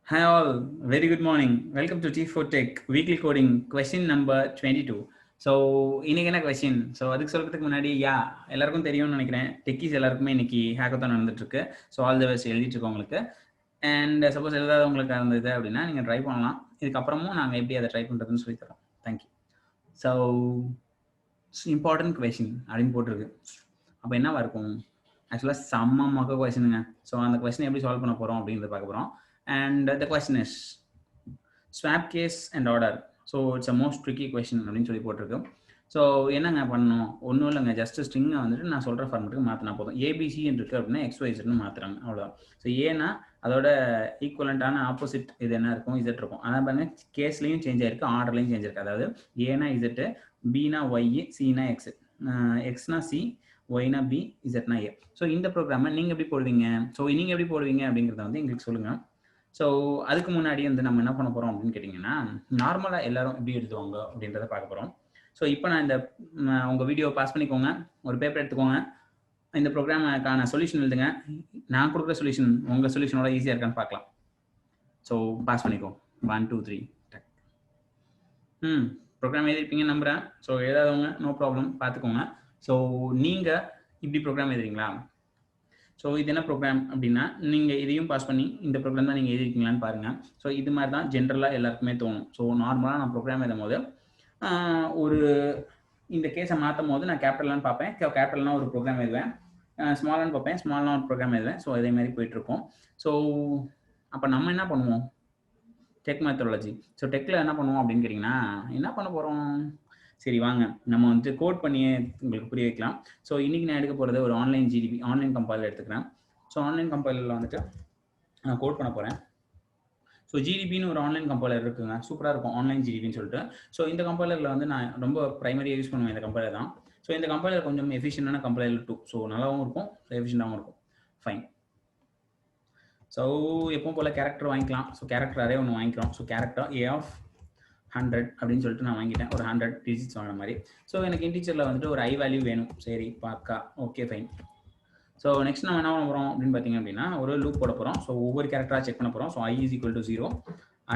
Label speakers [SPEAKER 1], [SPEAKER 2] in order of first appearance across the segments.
[SPEAKER 1] Hi all, very good morning. Welcome to T4TEQ weekly coding question number 22. So இன்னைக்கு என்ன question? So அதுக்கு சொல்கிறதுக்கு முன்னாடி எல்லாருக்கும் தெரியும்னு நினைக்கிறேன். டெக்கீஸ் எல்லாருக்குமே இன்னைக்கு ஹேக்கத்தான் நடந்துட்டு இருக்கு. ஸோ ஆல் தி பெஸ்ட் எழுதிட்டு இருக்கோம் உங்களுக்கு. அண்ட் சப்போஸ் எழுதாதவங்களுக்கு இருந்தது அப்படின்னா நீங்கள் ட்ரை பண்ணலாம். இதுக்கப்புறமும் நாங்கள் எப்படி அதை ட்ரை பண்ணுறதுன்னு சொல்லி தரோம். தேங்க்யூ. ஸோ இம்பார்ட்டன்ட் கொஸ்டின் அப்படின்னு போட்டிருக்கு. அப்போ என்னவா இருக்கும்? ஆக்சுவலாக செம்ம மொக்க கொஸ்டினுங்க. ஸோ அந்த கொஸ்டின் எப்படி சால்வ் பண்ண போகிறோம் அப்படின்றத பார்க்க போகிறோம். And the question is swap case and order. So it's a most tricky question அப்படின்னு சொல்லி போட்டிருக்கு. ஸோ என்னங்க பண்ணணும்? ஒன்றும் இல்லைங்க, ஜஸ்ட் ஸ்ட்ரிங்கை வந்துட்டு நான் சொல்கிற ஃபார்மெட்டுக்கு மாற்றினா போதும். ஏபிசின்னு இருக்குது அப்படின்னா XYZன்னு மாற்றுறாங்க, அவ்வளோதான். ஸோ ஏன்னா அதோட ஈக்குவலண்ட்டான ஆப்போசிட் இது என்ன இருக்கும்? இசட் இருக்கும். அதான் பாருங்க, கேஸ்லையும் சேஞ்ச் ஆயிருக்கு, ஆர்டர்லையும் சேஞ்ச் ஆயிருக்கு. அதாவது ஏனா இசட்டு, பினா ஒய், சினா எக்ஸ், எக்ஸ்னா சி, ஒய்னா பி, இசட்னா ஏ. ஸோ இந்த ப்ரோக்ராமை நீங்கள் எப்படி போடுவீங்க? ஸோ நீங்கள் எப்படி போடுவீங்க அப்படிங்கிறத வந்து எங்களுக்கு சொல்லுங்கள். ஸோ அதுக்கு முன்னாடி வந்து நம்ம என்ன பண்ண போகிறோம் அப்படின்னு கேட்டிங்கன்னா, நார்மலாக எல்லாரும் எப்படி எழுதுவாங்க அப்படின்றத பார்க்க போகிறோம். ஸோ இப்போ நான் இந்த உங்கள் வீடியோ பாஸ் பண்ணிக்கோங்க, ஒரு பேப்பர் எடுத்துக்கோங்க, இந்த ப்ரோக்ராமுக்கான சொல்யூஷன் எழுதுங்க. நான் கொடுக்குற சொல்யூஷன் உங்கள் சொல்யூஷனோட ஈஸியாக இருக்கான்னு பார்க்கலாம். ஸோ பாஸ் பண்ணிக்கோ. 1 2 3 ப்ரோக்ராம் எழுதிருப்பீங்க நம்புகிறேன். ஸோ எழுதாதவங்க நோ ப்ராப்ளம், பார்த்துக்கோங்க. ஸோ நீங்கள் இப்படி ப்ரோக்ராம் எழுதுறீங்களா? ஸோ இது என்ன ப்ரோக்ராம் அப்படின்னா, நீங்கள் இதையும் பாஸ் பண்ணி இந்த ப்ரோக்ராம் தான் நீங்கள் எழுதிருக்கீங்களான்னு பாருங்கள். ஸோ இது மாதிரி தான் ஜென்ரலாக எல்லாருக்குமே தோணும். ஸோ நார்மலாக நான் ப்ரோக்ராம் எழுதும் போது ஒரு இந்த கேஸை மாற்றும் போது நான் கேபிட்டலான்னு பார்ப்பேன். கேபிட்டல்னா ஒரு ப்ரோக்ராம் எழுதுவேன், ஸ்மாலான்னு பார்ப்பேன், ஸ்மால்னா ஒரு ப்ரோக்ராம் எழுதுவேன். ஸோ இதே மாதிரி போயிட்டுருக்கோம். ஸோ அப்போ நம்ம என்ன பண்ணுவோம்? Tech methodology. ஸோ டெக்கில் என்ன பண்ணுவோம் அப்படின்னு கேட்டிங்கன்னா, என்ன பண்ண போகிறோம்? சரி வாங்க நம்ம வந்து கோட் பண்ணியே உங்களுக்கு புரிய வைக்கலாம். ஸோ இன்றைக்கி நான் எடுக்க போகிறது ஒரு ஆன்லைன் ஜிடிபி, ஆன்லைன் கம்பைலர் எடுத்துக்கிறேன். ஸோ ஆன்லைன் கம்பைலரில் வந்துட்டு நான் கோட் பண்ண போகிறேன். ஸோ ஜிடிபின்னு ஒரு ஆன்லைன் கம்பைலர் இருக்குங்க, சூப்பராக இருக்கும், ஆன்லைன் ஜிடிபின்னு சொல்லிட்டு. ஸோ இந்த கம்பைலரில் வந்து நான் ரொம்ப ப்ரைமரியாக யூஸ் பண்ணுவேன் இந்த கம்பைலர் தான். ஸோ இந்த கம்பைலர் கொஞ்சம் எஃபிஷியண்டான கம்பைலர் டூ. ஸோ நல்லாவும் இருக்கும், எஃபிஷியண்டாகவும் இருக்கும். ஃபைன். ஸோ எப்பவும் போல் கேரக்டர் வாங்கிக்கலாம். ஸோ கேரக்டர் அரே ஒன்று வாங்கிக்கிறோம். ஸோ கேரக்டர் ஏ ஆஃப் 100 அப்படின்னு சொல்லிட்டு நான் வாங்கிட்டேன், ஒரு 100 டிஜிட்ஸ் வாங்கின மாதிரி. ஸோ எனக்கு இன்டீஜரில் வந்துட்டு ஒரு ஐ வேல்யூ வேணும். சரி பாக்கா, ஓகே ஃபைன். ஸோ நெக்ஸ்ட் நம்ம என்ன பண்ண போகிறோம் அப்படின்னு பார்த்தீங்க அப்படின்னா, ஒரு லூப் போட போகிறோம். ஸோ ஒவ்வொரு கேரக்டராக செக் பண்ண போகிறோம். So I is equal to 0,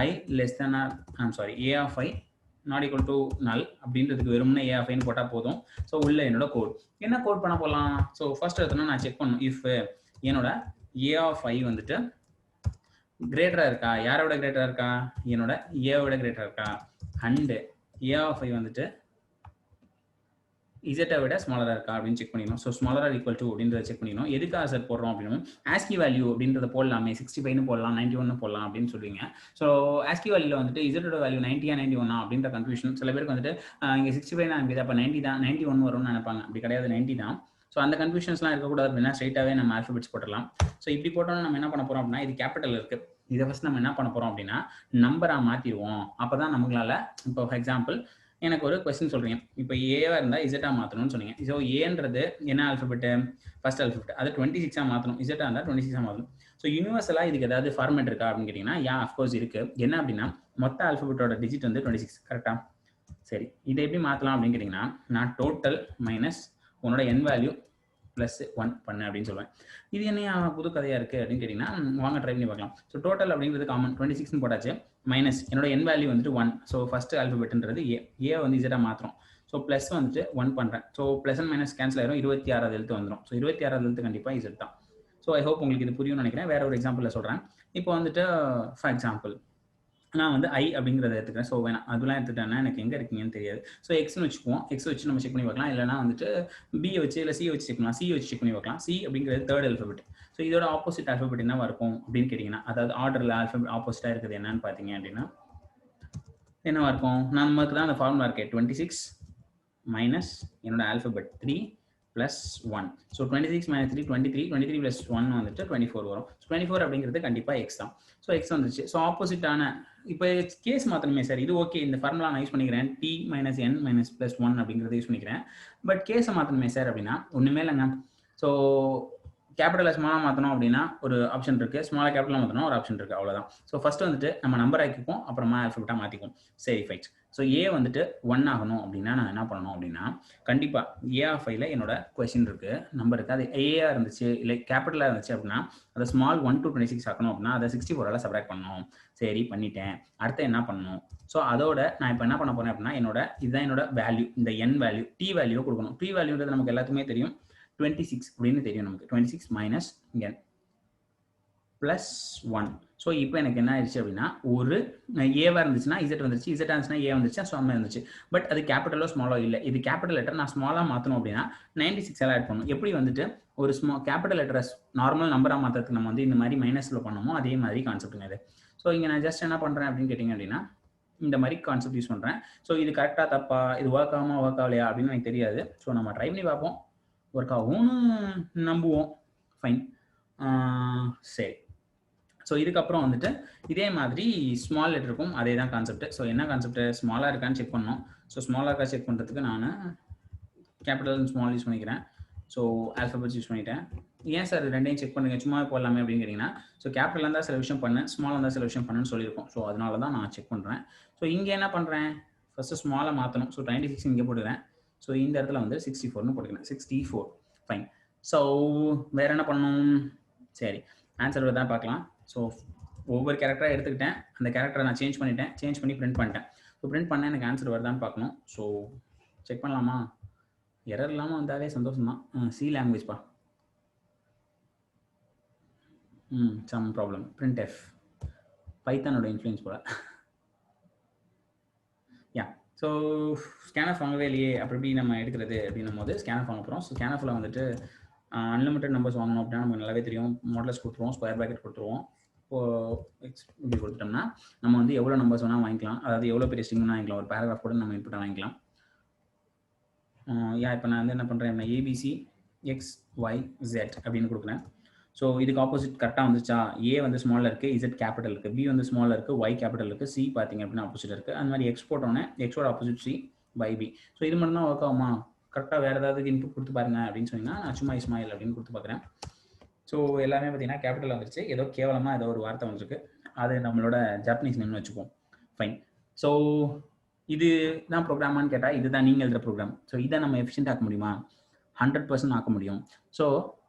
[SPEAKER 1] I less than A of I not equal to null அப்படின்றதுக்கு வெறும்னா ஏ ஆஃப் ஐன்னு போட்டால் போதும். ஸோ உள்ள என்னோட கோட் என்ன கோட் பண்ண போகலாம்? ஸோ ஃபர்ஸ்ட் எடுத்தோன்னா நான் செக் பண்ணணும், இஃப் என்னோட ஏ ஆஃப் ஐ வந்துட்டு கிரேட்டராக இருக்கா, யாரோட கிரேட்டராக இருக்கா, என்னோட ஏவோட கிரேட்டராக இருக்கா, அண்டு ஏ ஆஃப் ஐ வந்துட்டு இசட்டை விட ஸ்மாலராக இருக்கா அப்படின்னு செக் பண்ணிடணும். ஸோ ஸ்மாலராக ஈக்குவல் டு அப்படின்றத செக் பண்ணிடணும். எதுக்காக சார் போடுறோம் அப்படின்னா, ஆஸ்கி வேல்யூ அப்படின்றத போடலாமே, 65 போடலாம், 91 போடலாம் அப்படின்னு சொல்லுவீங்க. ஸோ ஆஸ்கி வேல்யூவில் வந்துட்டு இசட்டோட வேல்யூ 90 91 அப்படின்ற கன்ஃபியூஷன் சில பேருக்கு வந்துட்டு இங்கே 65 தான் இருக்குது, அப்போ 90 தான், 91 வரும்னு நினைப்பாங்க. அப்படி கிடையாது, 90 தான். ஸோ அந்த கன்ஃபியூஷன்ஸ்லாம் இருக்கக்கூடாது அப்படின்னா ஸ்ட்ரைட்டாகவே நம்ம ஆல்ஃபபெட்ஸ் போட்டுடலாம். ஸோ இப்படி போட்டோம்னா நம்ம என்ன பண்ண போகிறோம் அப்படின்னா, இது கேபிட்டல் இருக்குது, இதை ஃபஸ்ட் நம்ம என்ன பண்ண போகிறோம் அப்படின்னா நம்பராக மாற்றிடுவோம். அப்போ தான் நம்மளால, இப்போ ஃபார் எக்ஸாம்பிள் எனக்கு ஒரு கொஸ்டின் சொல்கிறீங்க, இப்போ ஏவாக இருந்தால் இசட்டாக மாற்றணும்னு சொன்னீங்க. ஸோ ஏன்றது என்ன ஆல்ஃபபெட்டு? ஃபர்ஸ்ட் ஆல்ஃபபெட், அது 26 மாற்றணும். இசட்டாக இருந்தால் 26 மாற்றணும். ஸோ யூனிவர்சலாக இதுக்கு ஏதாவது ஃபார்மேட் இருக்கா அப்படின்னு கேட்டிங்கன்னா, அஃப்கோர்ஸ் இருக்குது. என்ன அப்படின்னா, மொத்த ஆல்ஃபபெட்டோட டிஜிட் வந்து 26, கரெக்டாக? சரி, இதை எப்படி மாற்றலாம் அப்படின்னு கேட்டிங்கன்னா, நான் டோட்டல் மைனஸ் உன்னோட என் வேல்யூ ப்ளஸ் 1 பண்ணு அப்படின்னு சொல்லுவேன். இது என்ன புது கதையாக இருக்குது அப்படின்னு கேட்டிங்கன்னா, வாங்க ட்ரை பண்ணி பார்க்கலாம். ஸோ டோட்டல் அப்படிங்கிறது காமன், 26 போட்டாச்சு, மைனஸ் என்னோட என் வேல்யூ வந்துட்டு 1. ஸோ ஃபர்ஸ்ட் ஆல்ஃபபெட்ன்றது ஏ வந்து இசட்டாக மாற்றுறோம். ஸோ ப்ளஸ் வந்துட்டு 1 பண்ணுறேன். So plus and minus cancel ஆயிரும், 26வது எழுத்து வந்துடும். ஸோ 26வது எழுத்து கண்டிப்பாக இசட் தான். ஸோ ஐ ஹோப் உங்களுக்கு இது புரியும்னு நினைக்கிறேன். வேற ஒரு எக்ஸாம்பிளில் சொல்கிறேன். இப்போ வந்துட்டு ஃபார் எக்ஸாம்பிள் நான் வந்து ஐ அப்படிங்கிறத எடுத்துக்கிறேன். ஸோ வேணாம், அதெல்லாம் எடுத்துட்டேன்னா எனக்கு எங்கே இருக்கீங்கன்னு தெரியாது. ஸோ எக்ஸ்னு வச்சுக்குவோம். எக்ஸ் வச்சு நம்ம செக் பண்ணி பார்க்கலாம், இல்லைனா வந்துட்டு பியை வச்சு இல்லை சி வச்சு செக் பண்ணலாம். சி வச்சு செக் பண்ணி பார்க்கலாம். சி அப்படிங்கிறது தேர்ட் ஆல்ஃபபெட். ஸோ இதோட ஆப்போசிட் ஆல்ஃபபெட் என்னவா இருக்கும் அப்படின்னு கேட்டிங்கன்னா, அதாவது ஆர்டரில் ஆல்ஃபபெட் ஆப்போசிட்டாக இருக்குது என்னன்னு பார்த்தீங்க அப்படின்னா என்னவா இருக்கும்? நமக்கு தான் அந்த ஃபார்முலா இருக்கே, 26 மைனஸ் என்னோட alphabet 3 plus 1. So 26 minus 3 23, 23 plus 1 வந்துட்டு 24 வரும். ஸோ 24 அப்படிங்கிறது கண்டிப்பாக எக்ஸ் தான். ஸோ எக்ஸ் வந்துச்சு. ஸோ ஆப்போசிட்டான இப்போ கேஸ் மாற்றணுமே சார், இது ஓகே, இந்த ஃபார்முலா நான் யூஸ் பண்ணிக்கிறேன், D minus n minus plus 1 அப்படிங்கிறத யூஸ் பண்ணிக்கிறேன். பட் கேஸை மாற்றணுமே சார் அப்படின்னா ஒன்றுமே இல்லைங்க. ஸோ கேபிட்டலை ஸ்மாலாக மாற்றணும் அப்படின்னா ஒரு ஆப்ஷன் இருக்குது, ஸ்மாலாக கேபிட்டலாக மாற்றணும் ஒரு ஆப்ஷன் இருக்குது, அவ்வளோதான். ஸோ ஃபஸ்ட்டு வந்துட்டு நம்ம நம்பர் ஆக்கிப்போம், அப்புறமா ஆல்ஃபபெட்டாக மாற்றிக்கும். சரி ஃபைட். ஸோ ஏ வந்துட்டு 1 ஆகணும் அப்படின்னா நான் என்ன பண்ணணும் அப்படின்னா, கண்டிப்பாக ஏ ஆஃப் ஐயில் என்னோட கொஸ்டின் இருக்குது, நம்பர் இருக்குது, அது ஏஆ இருந்துச்சு இல்லை கேபிட்டலாக இருந்துச்சு அப்படின்னா அதை ஸ்மால் 1 to 26 ஆக்கணும் அப்படின்னா அதை 64ஆல் சப்ராக்ட் பண்ணணும். சரி பண்ணிட்டேன். அடுத்து என்ன பண்ணணும்? ஸோ அதோட நான் இப்போ என்ன பண்ண போகிறேன் அப்படின்னா இதுதான் என்னோட வேல்யூ, இந்த n வேல்யூ டி வேல்யூ கொடுக்கணும். டி வேல்யூன்றது நமக்கு எல்லாத்துக்குமே தெரியும், 26 அப்படின்னு தெரியும் நமக்கு. 26 மைனஸ் n ப்ளஸ் 1. ஸோ இப்போ எனக்கு என்ன ஆயிடுச்சு அப்படின்னா, ஒரு ஏவாக இருந்துச்சுன்னா இசட் வந்துருச்சு, இசட்டாக இருந்துச்சுன்னா ஏ வந்துச்சு, ஸோ அம்மா இருந்துச்சு. பட் அது கேபிட்டலோ ஸ்மாலோ இல்லை. இது கேபிட்டல் லெட்டர் நான் ஸ்மாலாக மாற்றணும் அப்படின்னா 96 எல்லாம் ஆட் பண்ணணும். எப்படி வந்துட்டு ஒரு கேபிட்டல் லெட்டரை நார்மல் நம்பராக மாற்றுறதுக்கு நம்ம வந்து இந்த மாதிரி மைனஸில் பண்ணணுமோ அதே மாதிரி கான்செப்ட்டுங்க இது. ஸோ இங்கே நான் ஜஸ்ட் என்ன பண்ணுறேன் அப்படின்னு கேட்டிங்க அப்படின்னா, இந்த மாதிரி கான்செப்ட் யூஸ் பண்ணுறேன். ஸோ இது கரெக்டாக தப்பா, இது ஒர்க் ஆகாமல் ஒர்க் ஆகலையா அப்படின்னு எனக்கு தெரியாது. ஸோ நம்ம ட்ரை பண்ணி பார்ப்போம், ஒர்க் ஆகும்னு நம்புவோம். ஃபைன். சரி. ஸோ இதுக்கப்புறம் வந்துட்டு இதே மாதிரி ஸ்மால் லெட்டர் இருக்கும், அதே தான் கான்செப்ட். ஸோ என்ன கான்செப்ட், ஸ்மாலாக இருக்கான்னு செக் பண்ணணும். ஸோ ஸ்மாலாக இருக்கா செக் பண்ணுறதுக்கு நான் கேபிட்டல் ஸ்மால் யூஸ் பண்ணிக்கிறேன். ஸோ ஆல்ஃபபெட்ஸ் யூஸ் பண்ணிட்டேன். ஏன் சார் ரெண்டையும் செக் பண்ணுங்க, சும்மா போடலாமே அப்படின்னு கேட்டிங்கன்னா, ஸோ கேபிட்டல் இருந்தால் சில விஷயம் பண்ணேன், ஸ்மால் இருந்தால் சில விஷயம் பண்ணுன்னு சொல்லியிருக்கோம். ஸோ அதனால தான் நான் செக் பண்ணுறேன். ஸோ இங்கே என்ன பண்ணுறேன், ஃபஸ்ட்டு ஸ்மாலாக மாற்றணும். ஸோ 96 இங்கே போட்டுக்கிறேன். ஸோ இந்த இடத்துல வந்து 64னு போட்டுக்கிறேன். 64. ஃபைன். ஸோ வேறு என்ன பண்ணணும்? சரி, ஆன்சர் தான் பார்க்கலாம். ஸோ ஒவ்வொரு கேரக்டராக எடுத்துக்கிட்டேன், அந்த கேரக்டரை நான் சேஞ்ச் பண்ணிட்டேன், சேஞ்ச் பண்ணி பிரிண்ட் பண்ணிட்டேன். ஸோ பிரிண்ட் பண்ணால் எனக்கு ஆன்சர் வருதான்னு பார்க்கணும். ஸோ செக் பண்ணலாமா? எரர் இல்லாமல் வந்தாலே சந்தோஷம் தான். சி லாங்குவேஜ்ப்பா. Some problem. பிரிண்ட் எஃப் பைத்தானோட இன்ஃப்ளூயன்ஸ் போல. யா. ஸோ ஸ்கேனஃப் வாங்கவே இல்லையே, அப்படி நம்ம எடுக்கிறது அப்படின்னும் போது ஸ்கேனஃப் வாங்க போகிறோம். ஸோ ஸ்கேனஃபில் வந்துட்டு அன்லிமிட்டட் நம்பர்ஸ் வாங்கணும் அப்படின்னா நமக்கு நல்லாவே தெரியும். மாடலஸ் கொடுத்துருவோம், ஸ்கொயர் ப்ராக்கெட் கொடுத்துருவோம். இப்படி கொடுத்துட்டோம்னா நம்ம வந்து எவ்வளோ நம்பர்ஸ் வேணால் வாங்கிக்கலாம், அதாவது எவ்வளோ பெரிய ஸ்ட்ரிங் வேணால் வாங்கிக்கலாம், ஒரு பேராகிராஃப் கூட நம்ம இன்புட்டாக வாங்கிக்கலாம். இப்போ நான் வந்து என்ன பண்ணுறேன் அப்படின்னா abCxyZ அப்படின்னு கொடுக்குறேன். ஸோ இதுக்கு ஆப்போசிட் கரெக்டாக வந்துச்சா, ஏ வந்து ஸ்மாலில் இருக்குது, இசட் கேபிட்டல் இருக்குது, பி வந்து ஸ்மாலில் இருக்குது, ஒய் கேபிட்டல் இருக்குது, சி பார்த்தீங்க அப்படின்னா ஆப்போசிட் இருக்குது. அந்த மாதிரி எக்ஸ் போட்டோன்னே எக்ஸோட opposite C by B. So இது மட்டும் தான் ஒர்க் ஆகுமா, கரெக்டாக வேறு ஏதாவது இன்புட் கொடுத்து பாருங்க அப்படின்னு சொன்னீங்கன்னா நான் சும்மா இஸ்மாயில் அப்படின்னு கொடுத்து பார்க்குறேன். ஸோ எல்லாமே பார்த்தீங்கன்னா கேபிட்டல் வந்துருச்சு, ஏதோ கேவலமாக ஏதோ ஒரு வார்த்தை வந்துருக்கு, அது நம்மளோட ஜாப்பனீஸ் நேம்னு வச்சுப்போம். ஃபைன். ஸோ இது தான் ப்ரோக்ராமான்னு கேட்டால் இதுதான் நீங்கள் எழுதுகிற ப்ரோக்ராம். ஸோ இதை நம்ம எஃபிஷியன்ட் ஆக்க முடியுமா? 100% ஆக்க முடியும். ஸோ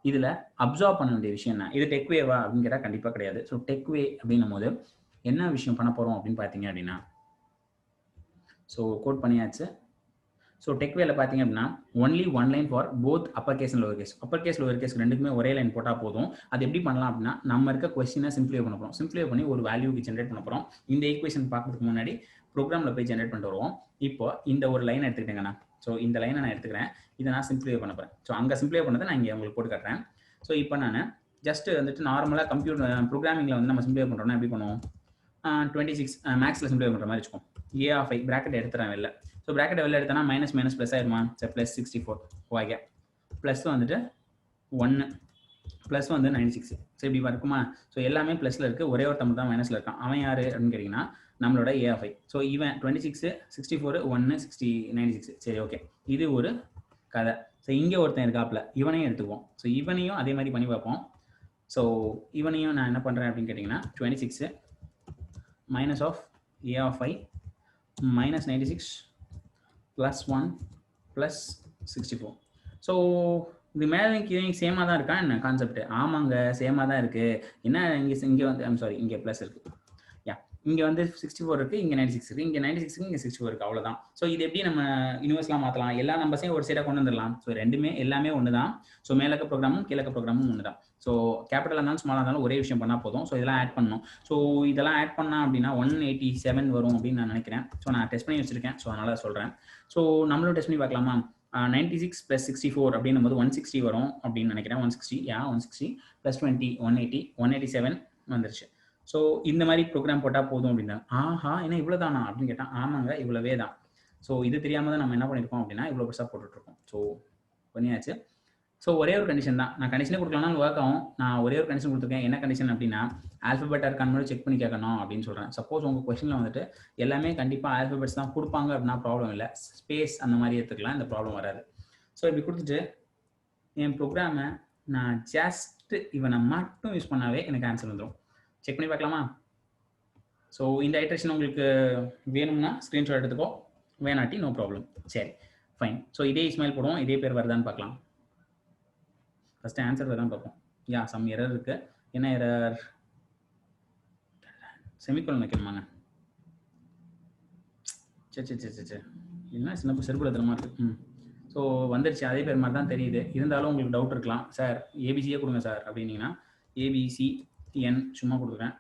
[SPEAKER 1] இதில் அப்சர்வ் பண்ண வேண்டிய விஷயம் என்ன, இது டெக்வேவா அப்படின்னு கேட்டால் கண்டிப்பாக கிடையாது. ஸோ டெக்வே அப்படின்னும் போது என்ன விஷயம் பண்ண போகிறோம் அப்படின்னு பார்த்தீங்க அப்படின்னா, ஸோ கோட் பண்ணியாச்சு. ஸோ டெக்வேல பார்த்தீங்க அப்படின்னா only one line for both upper case and lower case. Upper case lower case ரெண்டுக்குமே ஒரே லைன் போட்டால் போதும். அது எப்படி பண்ணலாம் அப்படின்னா, நம்ம இருக்க கொஸ்டினை சிம்பிளிஃபை பண்ண போகிறோம். சிம்பிளிஃபை பண்ணி ஒரு வேல்யூக்கு ஜென்ரேட் பண்ண போகிறோம். இந்த ஈக்குவேஷன் பார்க்கறதுக்கு முன்னாடி ப்ரோக்ராமில் போய் ஜென்ரேட் பண்ணிட்டு வருவோம். இப்போ இந்த ஒரு லைன் எடுத்துக்கிட்டேங்கண்ணா. ஸோ இந்த லைனை நான் எடுத்துக்கிறேன், இதை நான் சிம்பிளிஃபை பண்ண போகிறேன். ஸோ அங்கே சிம்பிளிஃபை பண்ணதை நான் இங்கே உங்களுக்கு போட்டு காட்டுறேன். ஸோ இப்போ நான் ஜஸ்ட் வந்துட்டு நார்மலாக கம்ப்யூட்டர் ப்ரோக்ராமிங்கில் வந்து நம்ம சிம்பிளிஃபை பண்ணுறோம்னா எப்படி பண்ணுவோம், 26 மேக்ஸில் சிம்பிளிஃபை பண்ணுற மாதிரி வச்சுக்கோம். ஏ ஆஃப் ஐ ப்ராக்கெட் எடுத்துறேன் வெளில. ஸோ ப்ராக்கெட் வெளில எடுத்தனா மைனஸ் மைனஸ் ப்ளஸ் ஆயிருமா, சரி ப்ளஸ் 64 ஓகே, ப்ளஸ் வந்துட்டு 1 ப்ளஸ் வந்து 96. ஸோ இப்படி இருக்குமா? ஸோ எல்லாமே ப்ளஸில் இருக்குது, ஒரே ஒரு தமிழ் தான் மைனஸில் இருக்கான். அவன் யார் அப்படின்னு கேட்டிங்கன்னா நம்மளோட ஏ ஆஃப் ஐ. ஸோ இவன் 26 64 1 96. சரி ஓகே, இது ஒரு கதை. ஸோ இங்கே ஒருத்தன் இருக்காப்புல, இவனையும் எடுத்துக்குவோம். ஸோ இவனையும் அதே மாதிரி பண்ணி பார்ப்போம். ஸோ இவனையும் நான் என்ன பண்ணுறேன் அப்படின்னு கேட்டிங்கன்னா 26 minus of A of I minus 96 plus 1 plus 64. So இது மேலே கீழே சேமாக தான் இருக்கா என்ன கான்செப்ட்? ஆமாங்க, சேமாக தான் இருக்குது. என்ன இங்கே வந்து ஐம் சாரி, இங்கே ப்ளஸ் இருக்குது. இங்கே வந்து 64 இருக்குது, இங்கே 96 இருக்குது, இங்கே 96 இருக்குது, இங்கே 64 இருக்குது, அவ்வளோதான். ஸோ இது எப்படி நம்ம யூனிவர்ஸ்லாம் மாற்றலாம், எல்லா நம்பர்ஸையும் ஒரு சைடாக கொண்டு வந்துடலாம். ஸோ ரெண்டுமே எல்லாமே ஒன்று தான். ஸோ மேலக்க ப்ரோக்ராமும் கீழக்க ப்ரோக்ராமும் ஒன்று தான். ஸோ கேபிட்டலாக இருந்தாலும் ஸ்மாலாக இருந்தாலும் ஒரே விஷயம் பண்ணால் போதும். ஸோ இதெல்லாம் ஆட் பண்ணணும். ஸோ இதெல்லாம் ஆட் பண்ணால் அப்படின்னா 187 வரும் அப்படின்னு நான் நினைக்கிறேன். ஸோ நான் டெஸ்ட் பண்ணி வச்சுருக்கேன், ஸோ அதனால் சொல்கிறேன். ஸோ நம்மளும் டெஸ்ட் பண்ணி பார்க்கலாமா? 96 + 64 அப்படின்னும் போது 160 வரும் அப்படின்னு நினைக்கிறேன். 160 + 20 180 187 வந்துருச்சு. ஸோ இந்த மாதிரி ப்ரோக்ராம் போட்டால் போதும் அப்படின்னா, ஆஹா என்ன இவ்வளோ தானா அப்படின்னு கேட்டால், ஆமாங்க இவ்வளவே தான். ஸோ இது தெரியாமல் தான் நம்ம என்ன பண்ணியிருக்கோம் அப்படின்னா இவ்வளோ பெருசாக போட்டுட்ருக்கோம். ஸோ பண்ணியாச்சு. ஸோ ஒரே ஒரு கண்டிஷன் தான், நான் கண்டிஷனே கொடுக்கலனாலும் ஒர்க் ஆகும். நான் ஒரே ஒரு கண்டிஷன் கொடுத்துருக்கேன். என்ன கண்டிஷன் அப்படின்னா, ஆல்ஃபபெட்டாக இருக்கான்னு மட்டும் செக் பண்ணி கேட்கணும் அப்படின்னு சொல்கிறேன். சப்போஸ் உங்கள் கொஸ்டினில் வந்துட்டு எல்லாமே கண்டிப்பாக ஆல்ஃபபெட்ஸ் தான் கொடுப்பாங்க அப்படின்னா ப்ராப்ளம் இல்லை, ஸ்பேஸ் அந்த மாதிரி எடுத்துக்கலாம், இந்த ப்ராப்ளம் வராது. ஸோ இப்படி கொடுத்துட்டு என் ப்ரோக்ராமை நான் ஜஸ்ட் இவனை மட்டும் யூஸ் பண்ணாவே எனக்கு ஆன்சர் வந்துடும். செக் பண்ணி பார்க்கலாமா? ஸோ இந்த ஐட்ரேஷன் உங்களுக்கு வேணும்னா ஸ்க்ரீன்ஷாட் எடுத்துக்கோ, வேணாட்டி நோ ப்ராப்ளம். சரி ஃபைன். ஸோ இதே இஸ்மாயில் போடுவோம், இதே பேர் வருதான்னு பார்க்கலாம். ஃபஸ்ட்டு ஆன்சர் வருதான்னு பார்ப்போம். யா சம் எரர் இருக்குது. என்ன எரர்? செமிகோலன் வைக்கணுமாங்க? சரி என்ன சின்ன செருப்புலத்தனமாக இருக்குது. ஸோ வந்துடுச்சு, அதே பேர் மாதிரி தான் தெரியுது. இருந்தாலும் உங்களுக்கு டவுட் இருக்கலாம், சார் ஏபிசியே கொடுங்க சார் அப்படின்னீங்கன்னா ABCN சும்மா கொடுக்குறேன்,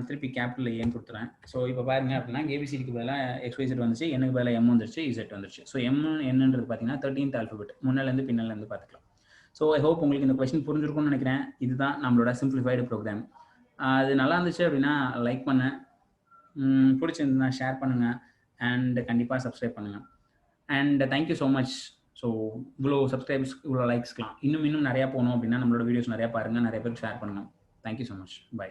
[SPEAKER 1] திருப்பி கேபிட்டல் ஏன்னு கொடுத்துறேன். ஸோ இப்போ பாருங்க அப்படின்னா ஏபிசிக்கு பதிலாக XYZ வந்துச்சு, எனக்கு பதிலாக M வந்துருச்சு, Z வந்துருச்சு. ஸோ M என்னன்றது பார்த்தீங்கன்னா 13th ஆல்ஃபபெட், முன்னிலேருந்து பின்னிலேருந்து பார்த்துக்கலாம். ஸோ ஐ ஹோப் உங்களுக்கு இந்த கொஸ்டின் புரிஞ்சிருக்கும்னு நினைக்கிறேன். இதுதான் நம்மளோட சிம்பிளிஃபைடு ப்ரோக்ராம். அது நல்லா இருந்துச்சு அப்படின்னா லைக் பண்ண, பிடிச்சிருந்துன்னா ஷேர் பண்ணுங்கள், அண்ட் கண்டிப்பாக சப்ஸ்கிரைப் பண்ணுங்கள். And thank you so much. So இவ்வளோ சப்ஸ்கிரைப்ஸ், இவ்வளோ லைக்ஸ்க்கலாம் இன்னும் நிறையா போகணும் அப்படின்னா நம்மளோட வீடியோஸ் நிறையா பாருங்கள், நிறைய பேருக்கு ஷேர் பண்ணுங்கள். Thank you so much. பை.